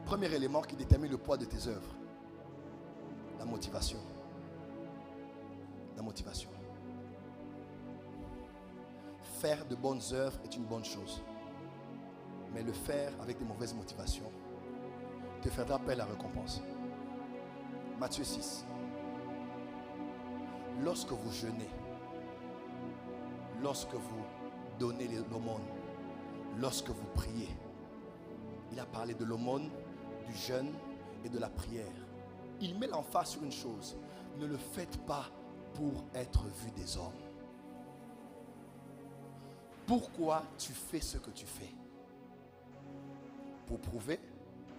Premier élément qui détermine le poids de tes œuvres. La motivation. La motivation. Faire de bonnes œuvres est une bonne chose. Mais le faire avec de mauvaises motivations te fera perdre la récompense. Matthieu 6. Lorsque vous jeûnez, lorsque vous donnez l'aumône, lorsque vous priez, il a parlé de l'aumône, du jeûne et de la prière. Il met l'emphase sur une chose: ne le faites pas pour être vu des hommes. Pourquoi tu fais ce que tu fais? Pour prouver?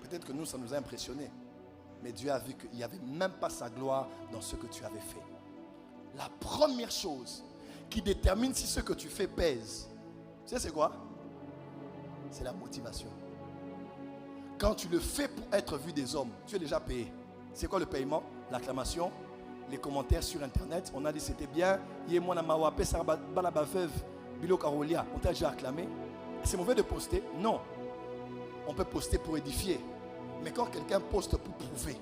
Peut-être que nous, ça nous a impressionnés. Mais Dieu a vu qu'il n'y avait même pas sa gloire dans ce que tu avais fait. La première chose qui détermine si ce que tu fais pèse, tu sais c'est quoi? C'est la motivation. Quand tu le fais pour être vu des hommes, tu es déjà payé. C'est quoi le paiement? L'acclamation, les commentaires sur internet. On a dit c'était bien. On t'a déjà acclamé. C'est mauvais de poster? Non. On peut poster pour édifier. Mais quand quelqu'un poste pour prouver,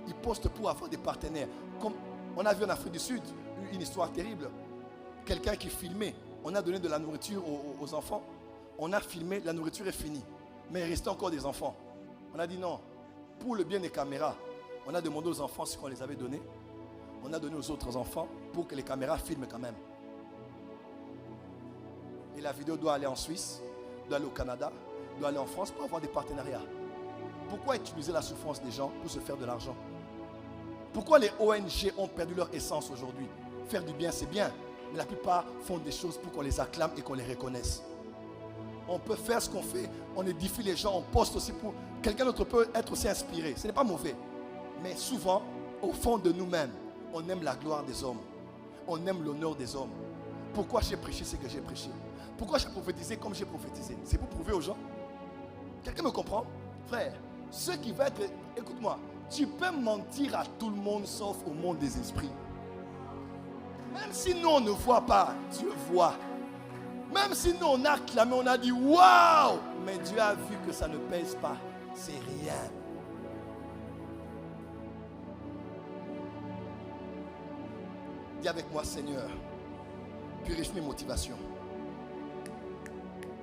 il poste pour avoir des partenaires. Comme on a vu en Afrique du Sud, une histoire terrible. Quelqu'un qui filmait, on a donné de la nourriture aux enfants. On a filmé, la nourriture est finie. Mais il restait encore des enfants. On a dit non, pour le bien des caméras, on a demandé aux enfants ce qu'on les avait donné. On a donné aux autres enfants pour que les caméras filment quand même. Et la vidéo doit aller en Suisse, doit aller au Canada, doit aller en France pour avoir des partenariats. Pourquoi utiliser la souffrance des gens pour se faire de l'argent? Pourquoi les ONG ont perdu leur essence aujourd'hui? Faire du bien, c'est bien. Mais la plupart font des choses pour qu'on les acclame et qu'on les reconnaisse. On peut faire ce qu'on fait, on édifie les gens, on poste aussi pour... Quelqu'un d'autre peut être aussi inspiré. Ce n'est pas mauvais. Mais souvent, au fond de nous-mêmes, on aime la gloire des hommes. On aime l'honneur des hommes. Pourquoi j'ai prêché ce que j'ai prêché? Pourquoi j'ai prophétisé comme j'ai prophétisé? C'est pour prouver aux gens. Quelqu'un me comprend? Frère, ce qui va être... Écoute-moi, tu peux mentir à tout le monde sauf au monde des esprits. Même si nous on ne voit pas, Dieu voit. Même si nous on a acclamé, on a dit waouh, mais Dieu a vu que ça ne pèse pas. C'est rien. Dis avec moi, Seigneur, purifie mes motivations.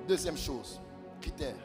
Deuxième chose, critère.